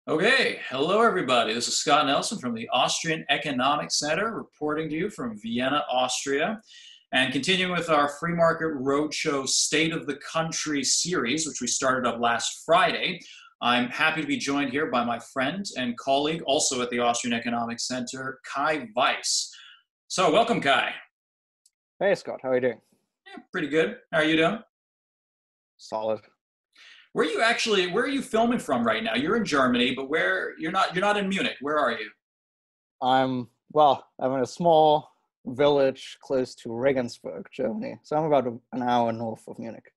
Okay, hello everybody. This is Scott Nelson from the Austrian Economics Center, reporting to you from Vienna, Austria, and continuing with our free market roadshow State of the Country series, which we started up last Friday. I'm happy to be joined here by my friend and colleague, also at the Austrian Economics Center, Kai Weiß. So, welcome, Kai. Hey Scott, how are you doing? Yeah, pretty good. How are you doing? Solid. Where are you filming from right now? You're in Germany, but you're not in Munich. Where are you? I'm in a small village close to Regensburg, Germany. So I'm about an hour north of Munich.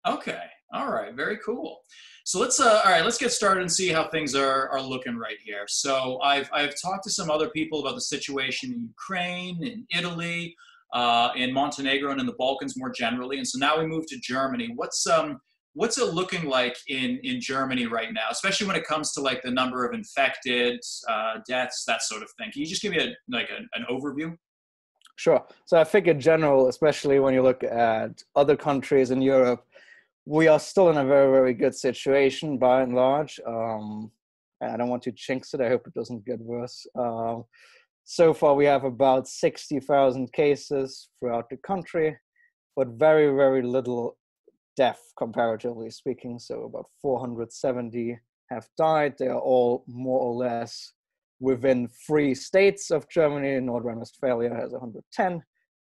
Okay. All right. Very cool. So let's get started and see how things are looking right here. So I've talked to some other people about the situation in Ukraine, in Italy, in Montenegro, and in the Balkans more generally. And so now we move to Germany. What's it looking like in Germany right now, especially when it comes to like the number of infected, deaths, that sort of thing? Can you just give me an overview? Sure. So I think in general, especially when you look at other countries in Europe, we are still in a very, very good situation by and large. And I don't want to jinx it. I hope it doesn't get worse. So far, we have about 60,000 cases throughout the country, but very, very little death, comparatively speaking. So about 470 have died. They are all more or less within 3 states of Germany. North Rhine-Westphalia has 110,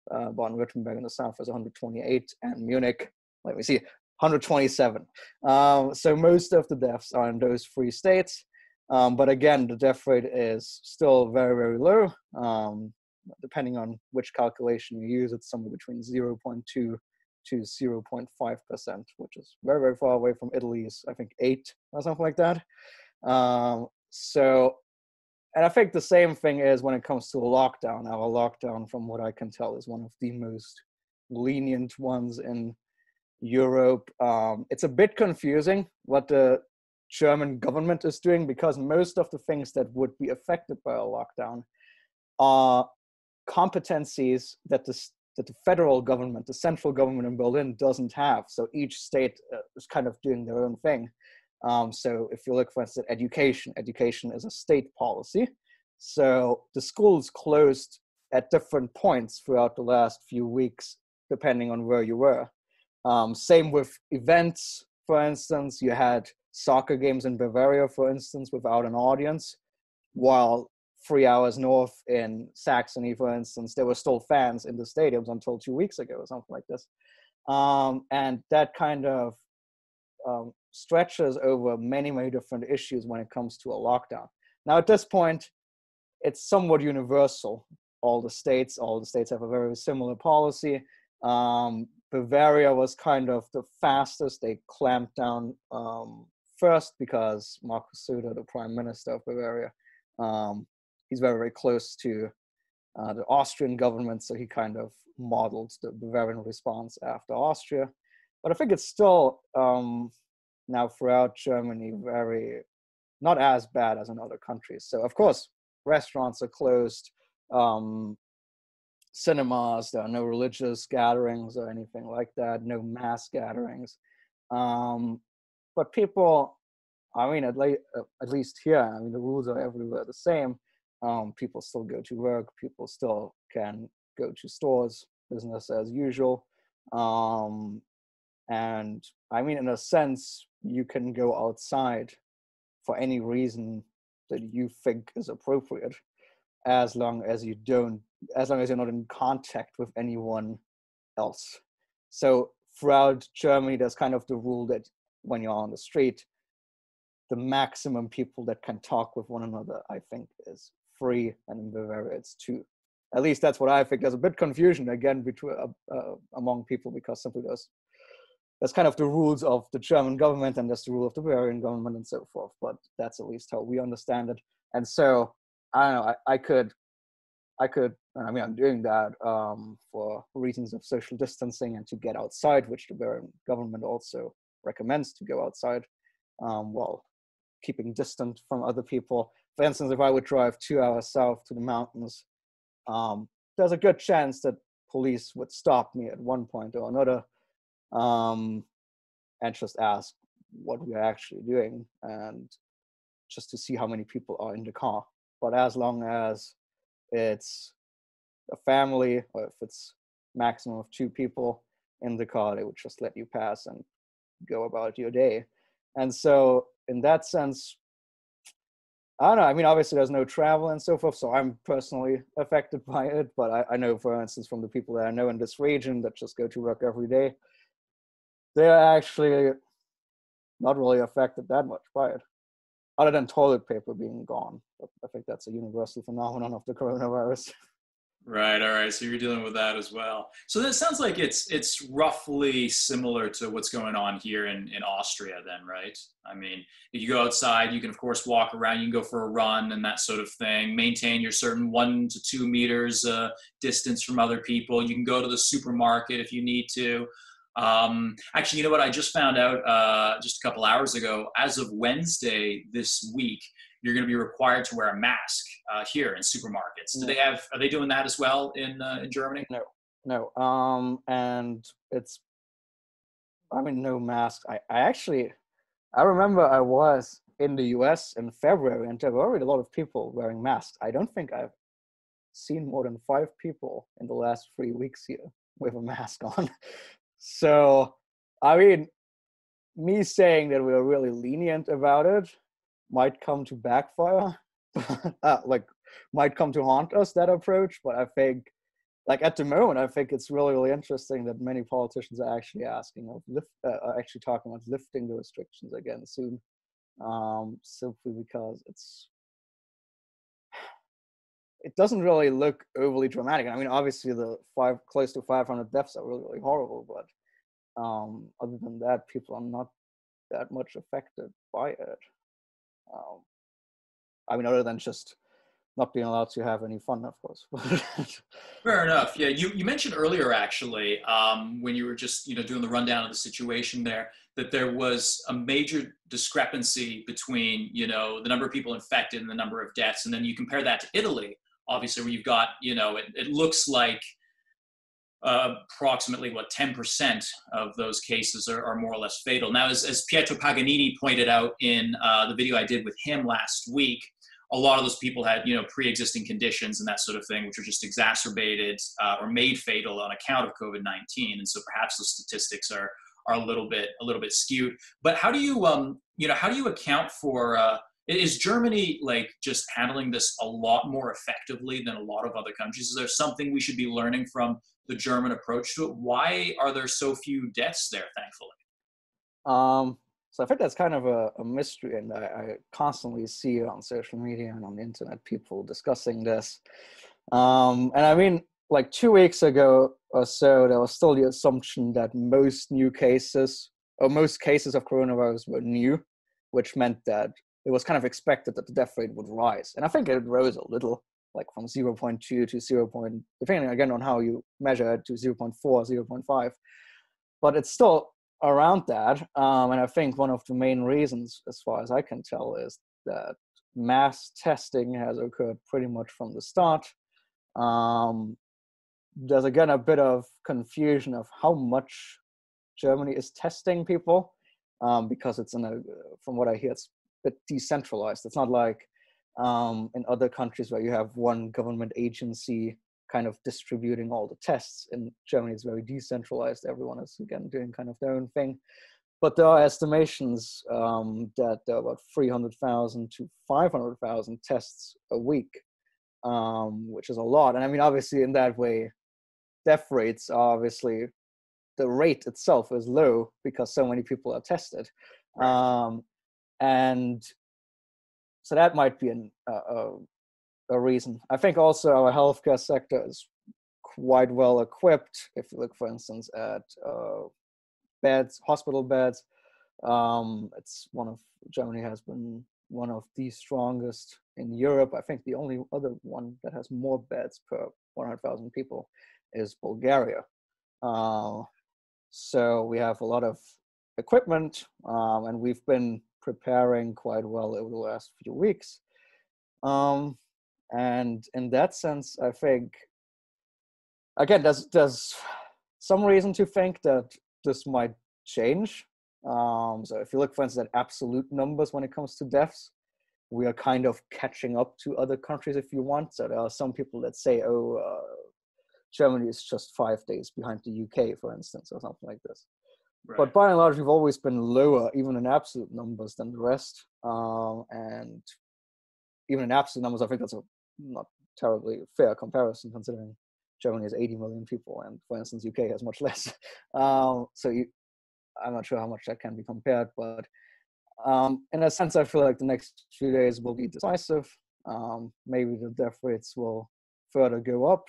Baden-Württemberg in the south has 128, and Munich, let me see, 127. So most of the deaths are in those 3 states. But again, the death rate is still very, very low. Depending on which calculation you use, it's somewhere between 0.2 to 0.5%, which is very, very far away from Italy's, I think, 8 or something like that. And I think the same thing is when it comes to a lockdown. Our lockdown, from what I can tell, is one of the most lenient ones in Europe. It's a bit confusing what the German government is doing, because most of the things that would be affected by a lockdown are competencies that the federal government, the central government in Berlin, doesn't have. So each state is kind of doing their own thing. So if you look, for instance, at education is a state policy. So the schools closed at different points throughout the last few weeks, depending on where you were. Same with events, for instance. You had soccer games in Bavaria, for instance, without an audience, while 3 hours north in Saxony, for instance, there were still fans in the stadiums until 2 weeks ago or something like this. And that kind of stretches over many, many different issues when it comes to a lockdown. Now, at this point, it's somewhat universal. All the states have a very similar policy. Bavaria was kind of the fastest. They clamped down first because Markus Söder, the prime minister of Bavaria, he's very, very close to the Austrian government, so he kind of modeled the Bavarian response after Austria. But I think it's still now throughout Germany very not as bad as in other countries. So of course, restaurants are closed, cinemas, there are no religious gatherings or anything like that, no mass gatherings. But people, I mean, at least here, I mean, the rules are everywhere the same. People still go to work, people still can go to stores, business as usual. And I mean, in a sense, you can go outside for any reason that you think is appropriate, as long as you're not in contact with anyone else. So throughout Germany, there's kind of the rule that when you're on the street, the maximum people that can talk with one another, I think, is 3, and in Bavaria it's 2. At least that's what I think. There's a bit confusion again between among people, because simply that's kind of the rules of the German government, and that's the rule of the Bavarian government, and so forth. But that's at least how we understand it. And so I don't know. I mean, I'm doing that for reasons of social distancing and to get outside, which the Bavarian government also recommends to go outside, while keeping distant from other people. For instance, if I would drive 2 hours south to the mountains, there's a good chance that police would stop me at one point or another, and just ask what we're actually doing. And just to see how many people are in the car. But as long as it's a family, or if it's maximum of 2 people in the car, they would just let you pass and go about your day. And so in that sense, I don't know. I mean, obviously there's no travel and so forth, so I'm personally affected by it. But I know, for instance, from the people that I know in this region that just go to work every day, they're actually not really affected that much by it, other than toilet paper being gone. But I think that's a universal phenomenon of the coronavirus. Right. All right. So you're dealing with that as well. So that sounds like it's roughly similar to what's going on here in Austria then, right? I mean, if you go outside, you can of course walk around, you can go for a run and that sort of thing, maintain your certain 1 to 2 meters distance from other people. You can go to the supermarket if you need to. Actually, you know what? I just found out just a couple hours ago, as of Wednesday this week, you're going to be required to wear a mask here in supermarkets. Are they doing that as well in Germany? No. And it's, I mean, no mask. I remember I was in the US in February and there were already a lot of people wearing masks. I don't think I've seen more than 5 people in the last 3 weeks here with a mask on. So, I mean, me saying that we are really lenient about it might come to backfire, might come to haunt us, that approach. But I think, like at the moment, I think it's really, really interesting that many politicians are actually actually talking about lifting the restrictions again soon, simply because it doesn't really look overly dramatic. I mean, obviously the close to 500 deaths are really, really horrible, but other than that, people are not that much affected by it. I mean, other than just not being allowed to have any fun, of course. Fair enough. Yeah, you mentioned earlier actually when you were just doing the rundown of the situation there, that there was a major discrepancy between the number of people infected and the number of deaths, and then you compare that to Italy, obviously, where you've got it looks like approximately 10% of those cases are more or less fatal. Now, as Pietro Paganini pointed out in the video I did with him last week, a lot of those people had pre-existing conditions and that sort of thing, which were just exacerbated or made fatal on account of COVID-19, and so perhaps the statistics are a little bit skewed. But how do you how do you account for is Germany just handling this a lot more effectively than a lot of other countries? Is there something we should be learning from the German approach to it? Why are there so few deaths there, thankfully? So I think that's kind of a mystery, and I constantly see on social media and on the internet people discussing this. And I mean, 2 weeks ago or so, there was still the assumption that most cases of coronavirus were new, which meant that it was kind of expected that the death rate would rise. And I think it rose a little, from 0.2 to 0. Depending again on how you measure it, to 0.4, 0.5. But it's still around that. And I think one of the main reasons, as far as I can tell, is that mass testing has occurred pretty much from the start. There's again a bit of confusion of how much Germany is testing people, because it's from what I hear, it's a bit decentralized. It's not like in other countries where you have one government agency kind of distributing all the tests. In Germany, it's very decentralized. Everyone is, again, doing kind of their own thing. But there are estimations that there are about 300,000 to 500,000 tests a week, which is a lot. And I mean, obviously, in that way, death rates are obviously, the rate itself is low because so many people are tested. Right. And so that might be a reason. I think also our healthcare sector is quite well equipped. If you look, for instance, at hospital beds, Germany has been one of the strongest in Europe. I think the only other one that has more beds per 100,000 people is Bulgaria. So we have a lot of equipment, and we've been preparing quite well over the last few weeks. And in that sense, I think, again, there's some reason to think that this might change. So if you look, for instance, at absolute numbers when it comes to deaths, we are kind of catching up to other countries, if you want. So there are some people that say, oh, Germany is just 5 days behind the UK, for instance, or something like this. Right. But by and large, we've always been lower, even in absolute numbers, than the rest. And even in absolute numbers, I think that's a not terribly fair comparison, considering Germany has 80 million people, and for instance, UK has much less. I'm not sure how much that can be compared, but in a sense, I feel like the next few days will be decisive. Maybe the death rates will further go up,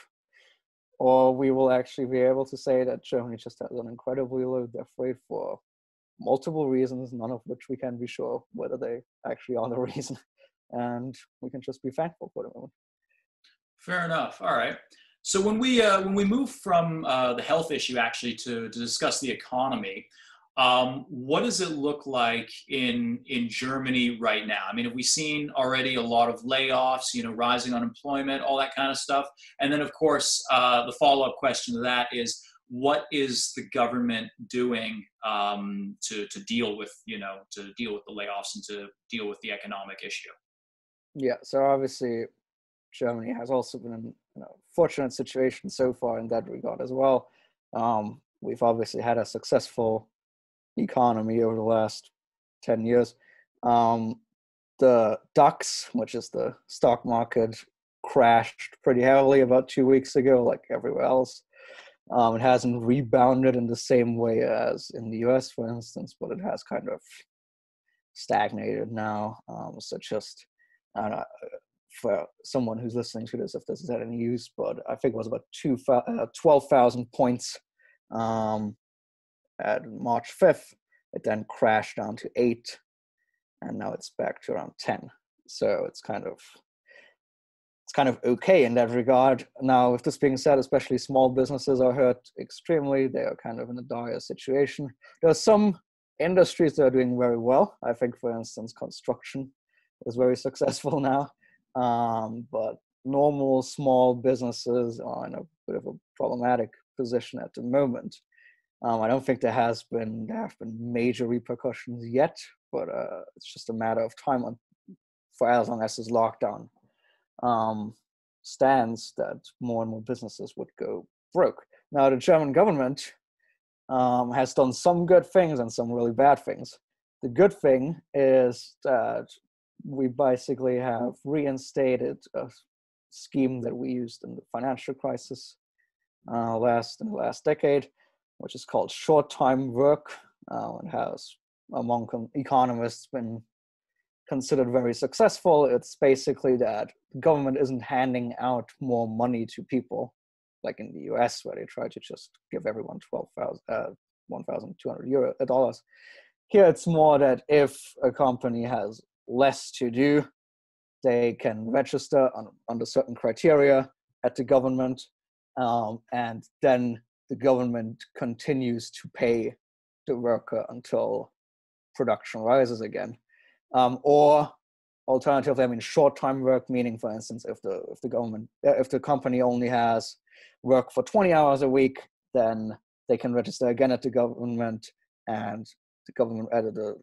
or we will actually be able to say that Germany just has an incredibly low death rate for multiple reasons, none of which we can be sure whether they actually are the reason. And we can just be thankful for the moment. Fair enough. All right. So when we move from the health issue actually to discuss the economy, what does it look like in Germany right now? I mean, have we seen already a lot of layoffs, rising unemployment, all that kind of stuff? And then, of course, the follow-up question to that is, what is the government doing to deal with the layoffs and to deal with the economic issue? Yeah. So obviously, Germany has also been in a fortunate situation so far in that regard as well. We've obviously had a successful economy over the last 10 years. The DAX, which is the stock market, crashed pretty heavily about 2 weeks ago, like everywhere else. It hasn't rebounded in the same way as in the US, for instance, but it has kind of stagnated now. So just, I don't know, for someone who's listening to this, if this is at any use, but I think it was about 12,000 points at March 5th. It then crashed down to 8, and now it's back to around 10. So it's kind of okay in that regard. Now, with this being said, especially small businesses are hurt extremely. They are kind of in a dire situation. There are some industries that are doing very well. I think, for instance, construction is very successful now. But normal small businesses are in a bit of a problematic position at the moment. I don't think there have been major repercussions yet, but it's just a matter of time for as long as this lockdown stands, that more and more businesses would go broke. Now, the German government has done some good things and some really bad things. The good thing is that we basically have reinstated a scheme that we used in the financial crisis in the last decade, which is called short-time work. It has, among economists, been considered very successful. It's basically that the government isn't handing out more money to people, like in the US, where they try to just give everyone $1,200. Here, it's more that if a company has less to do, they can register under certain criteria at the government, and then the government continues to pay the worker until production rises again. Or alternatively, I mean, short-time work, meaning, for instance, if the company only has work for 20 hours a week, then they can register again at the government, and the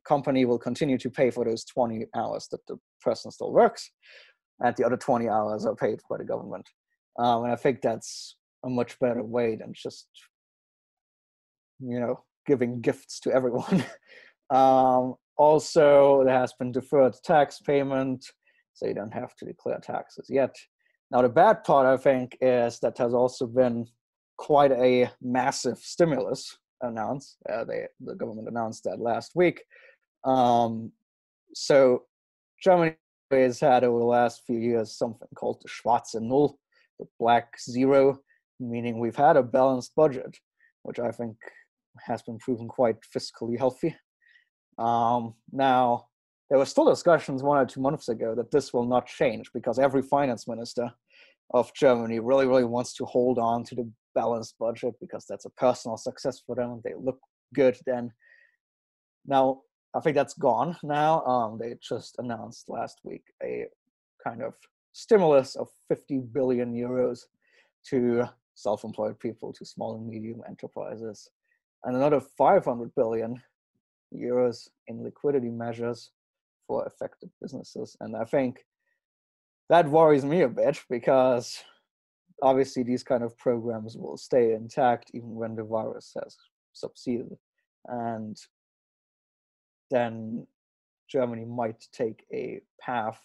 company will continue to pay for those 20 hours that the person still works, and the other 20 hours are paid by the government. And I think that's a much better way than just, giving gifts to everyone. Also, there has been deferred tax payment, so you don't have to declare taxes yet. Now, the bad part, I think, is that has also been quite a massive stimulus announced. The government announced that last week. So Germany has had over the last few years something called the Schwarze Null, the black zero, meaning we've had a balanced budget, which I think has been proven quite fiscally healthy. Now, there were still discussions 1 or 2 months ago that this will not change, because every finance minister of Germany really, really wants to hold on to the balanced budget because that's a personal success for them. They look good then. Now, I think that's gone now. They just announced last week a kind of stimulus of 50 billion euros to self-employed people, to small and medium enterprises, and another 500 billion euros in liquidity measures for affected businesses. And I think that worries me a bit, because obviously these kind of programs will stay intact even when the virus has subsided. And then Germany might take a path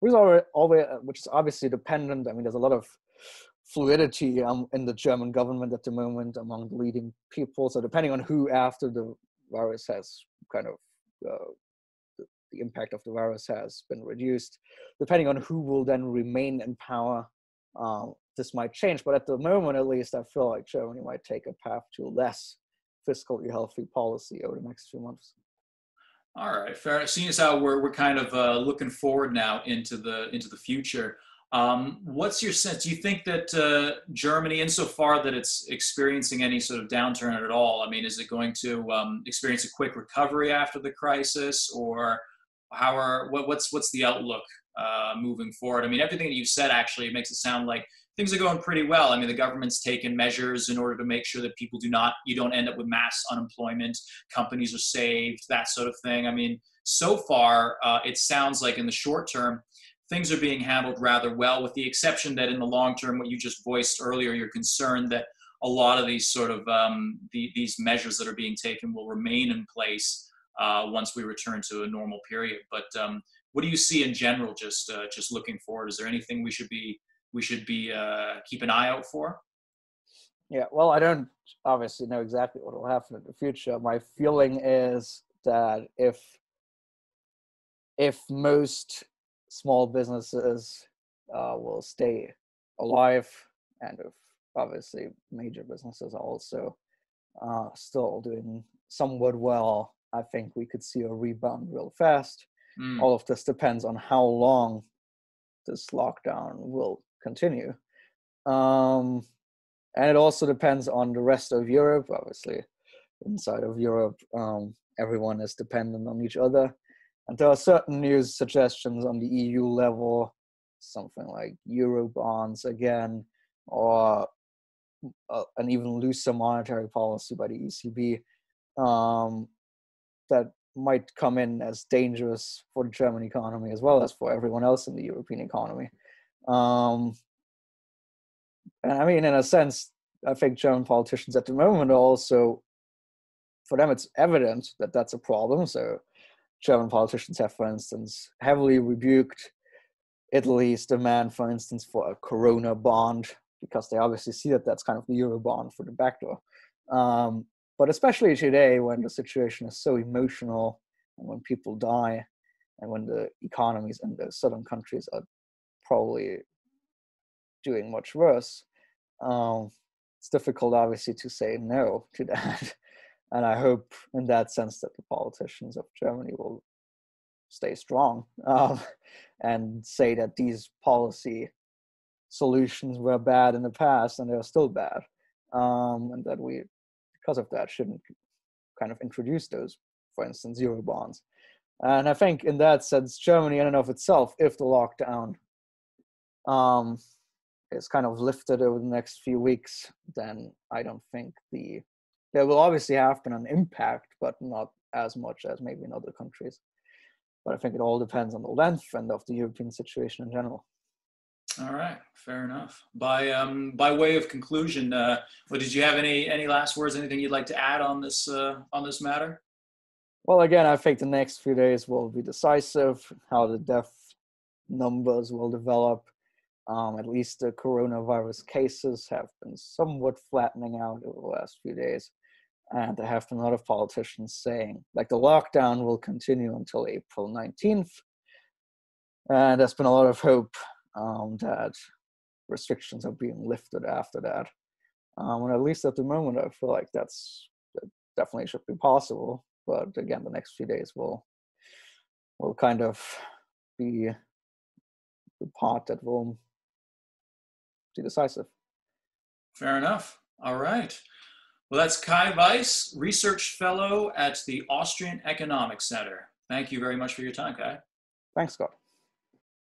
which is obviously dependent. I mean, there's a lot of fluidity in the German government at the moment among the leading people. So depending on who, after the virus has kind of the impact of the virus has been reduced, depending on who will then remain in power, this might change. But at the moment, at least, I feel like Germany might take a path to less fiscally healthy policy over the next few months. All right, fair enough. Seeing as how we're kind of looking forward now into the future, what's your sense? Do you think that Germany, insofar that it's experiencing any sort of downturn at all, I mean, is it going to experience a quick recovery after the crisis, or what's the outlook moving forward? I mean, everything that you've said actually makes it sound like things are going pretty well. I mean, the government's taken measures in order to make sure that you don't end up with mass unemployment. Companies are saved, that sort of thing. I mean, so far, it sounds like in the short term, things are being handled rather well, with the exception that in the long term, what you just voiced earlier, you're concerned that a lot of these sort of these measures that are being taken will remain in place once we return to a normal period. But what do you see in general, just looking forward? Is there anything we should be keep an eye out for? Yeah, well, I don't obviously know exactly what will happen in the future. My feeling is that if most small businesses will stay alive, and if obviously major businesses are also still doing somewhat well, I think we could see a rebound real fast. All of this depends on how long this lockdown will continue. And it also depends on the rest of Europe. Obviously, inside of Europe, everyone is dependent on each other. And there are certain news suggestions on the EU level, something like Euro bonds again, or an even looser monetary policy by the ECB, that might come in as dangerous for the German economy as well as for everyone else in the European economy. And I mean, in a sense, I think German politicians at the moment are also, for them, it's evident that that's a problem. So German politicians have, for instance, heavily rebuked Italy's demand, for instance, for a Corona bond, because they obviously see that that's kind of the Euro bond for the backdoor. But especially today, when the situation is so emotional, and when people die, and when the economies in the southern countries are probably doing much worse, it's difficult, obviously, to say no to that. And I hope, in that sense, that the politicians of Germany will stay strong and say that these policy solutions were bad in the past and they're still bad, and that we, because of that, shouldn't kind of introduce those, for instance, Euro bonds. And I think in that sense, Germany in and of itself, if the lockdown is kind of lifted over the next few weeks, then I don't think there will obviously have been an impact, but not as much as maybe in other countries. But I think it all depends on the length and of the European situation in general. All right, fair enough. By way of conclusion, did you have any last words? Anything you'd like to add on this matter? Well, again, I think the next few days will be decisive. How the death numbers will develop. At least the coronavirus cases have been somewhat flattening out over the last few days. And there have been a lot of politicians saying, like, the lockdown will continue until April 19th. And there's been a lot of hope that restrictions are being lifted after that. And at least at the moment, I feel like that definitely should be possible. But again, the next few days will kind of be the part that will be decisive. Fair enough. All right. Well, that's Kai Weiß, Research Fellow at the Austrian Economics Center. Thank you very much for your time, Kai. Thanks, Scott.